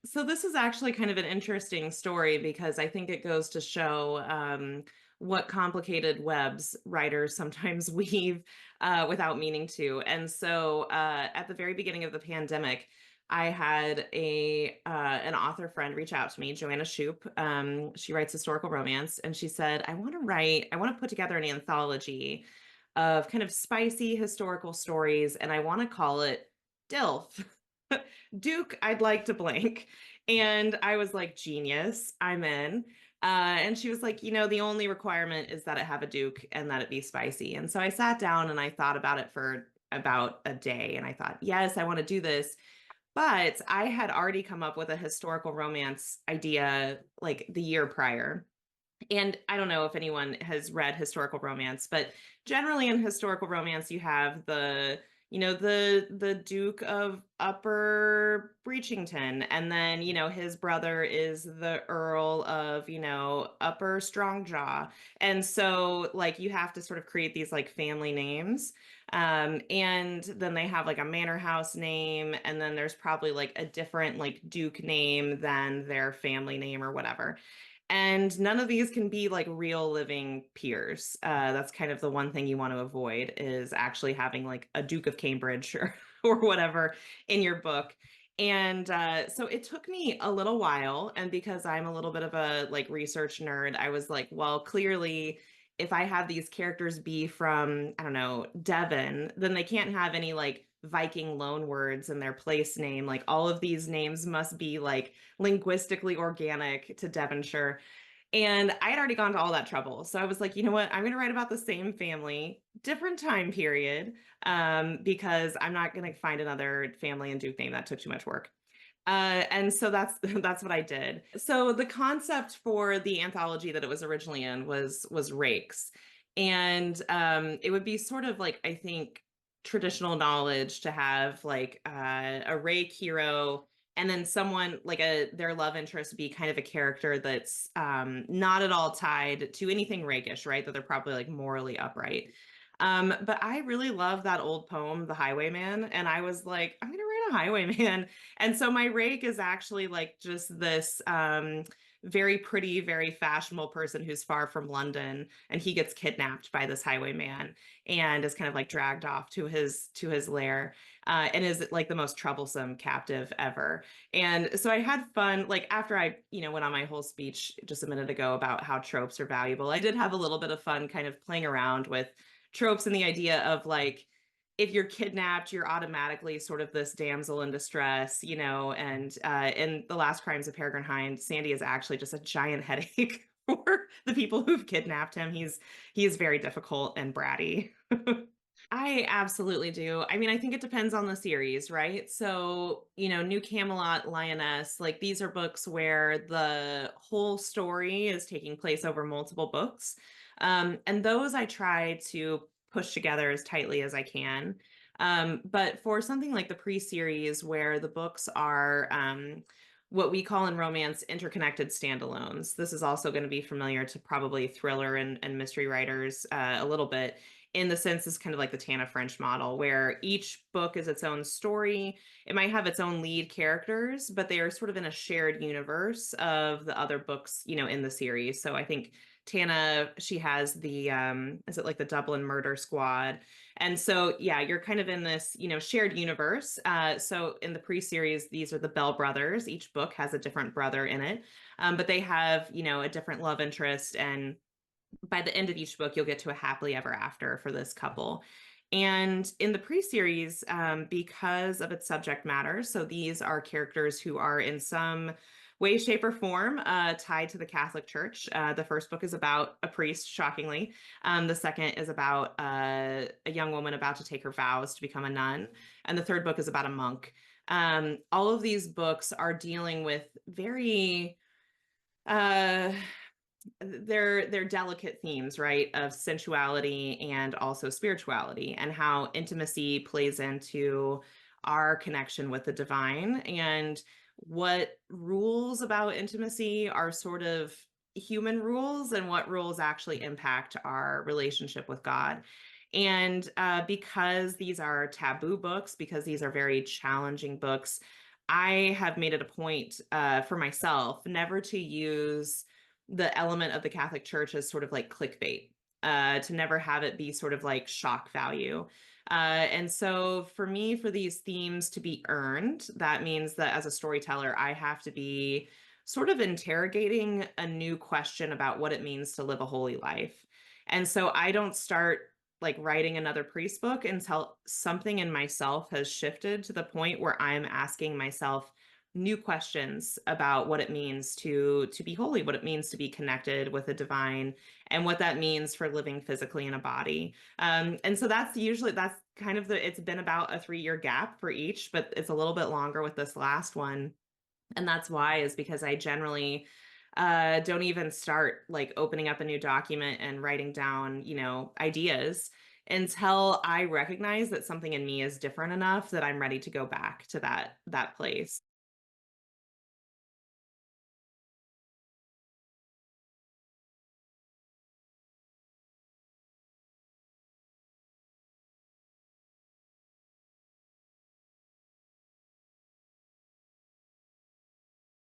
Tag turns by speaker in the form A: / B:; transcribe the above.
A: So this is actually kind of an interesting story because I think it goes to show what complicated webs writers sometimes weave without meaning to. And so at the very beginning of the pandemic, I had a an author friend reach out to me, Joanna Shoup. She writes historical romance, and she said, I want to put together an anthology of kind of spicy historical stories, and I want to call it DILF. Duke, I'd like to blank. And I was like, genius, I'm in. And she was like, the only requirement is that it have a Duke and that it be spicy. And so I sat down and I thought about it for about a day. And I thought, yes, I want to do this. But I had already come up with a historical romance idea like the year prior. And I don't know if anyone has read historical romance, but generally in historical romance, you have the Duke of Upper Breachington, and then, his brother is the Earl of, Upper Strongjaw. And so like you have to sort of create these like family names. And then they have like a manor house name, and then there's probably like a different like Duke name than their family name or whatever. And none of these can be like real living peers. That's kind of the one thing you want to avoid is actually having like a Duke of Cambridge or whatever in your book. And so it took me a little while. And because I'm a little bit of a like research nerd, I was like, well, clearly, if I have these characters be from, I don't know, Devon, then they can't have any like Viking loan words in their place name. Like all of these names must be like linguistically organic to Devonshire. And I had already gone to all that trouble. So I was like, you know what? I'm going to write about the same family, different time period, because I'm not going to find another family and Duke name. That took too much work. And so that's that's what I did. So the concept for the anthology that it was originally in was rakes, and it would be sort of like I think traditional knowledge to have like a rake hero, and then someone like a their love interest be kind of a character that's not at all tied to anything rakish, right? That they're probably like morally upright. But I really love that old poem, The Highwayman, and I was like, I'm gonna write a highwayman. And so my rake is actually like just this very pretty, very fashionable person who's far from London, and he gets kidnapped by this highwayman and is kind of like dragged off to his lair, and is like the most troublesome captive ever. And so I had fun, like after I, went on my whole speech just a minute ago about how tropes are valuable. I did have a little bit of fun kind of playing around with tropes and the idea of like if you're kidnapped, you're automatically sort of this damsel in distress, and in The Last Crimes of Peregrine Hind, Sandy is actually just a giant headache for the people who've kidnapped him. He's very difficult and bratty. I absolutely do. I mean, I think it depends on the series, right? So, New Camelot, Lioness, like these are books where the whole story is taking place over multiple books. And those I try to push together as tightly as I can. But for something like the pre-series where the books are what we call in romance interconnected standalones, this is also going to be familiar to probably thriller and mystery writers a little bit in the sense is kind of like the Tana French model, where each book is its own story. It might have its own lead characters, but they are sort of in a shared universe of the other books, in the series. So I think Tana, she has the is it like the Dublin Murder Squad? And so yeah, you're kind of in this, shared universe. So in the pre-series, these are the Bell brothers. Each book has a different brother in it, but they have, a different love interest, and by the end of each book, you'll get to a happily ever after for this couple. And in the pre-series, because of its subject matter, so these are characters who are in some way, shape, or form tied to the Catholic Church. The first book is about a priest, shockingly. The second is about a young woman about to take her vows to become a nun. And the third book is about a monk. All of these books are dealing with very uh they're delicate themes, right, of sensuality and also spirituality, and how intimacy plays into our connection with the divine, and what rules about intimacy are sort of human rules and what rules actually impact our relationship with God. And because these are taboo books, because these are very challenging books, I have made it a point for myself never to use the element of the Catholic Church as sort of like clickbait, to never have it be sort of like shock value. And so for me, for these themes to be earned, that means that as a storyteller, I have to be sort of interrogating a new question about what it means to live a holy life. And so I don't start like writing another priest book until something in myself has shifted to the point where I'm asking myself new questions about what it means to be holy, what it means to be connected with the divine, and what that means for living physically in a body. And so that's kind of it's been about a 3-year gap for each, but it's a little bit longer with this last one. And that's why is because I generally don't even start like opening up a new document and writing down, ideas until I recognize that something in me is different enough that I'm ready to go back to that place.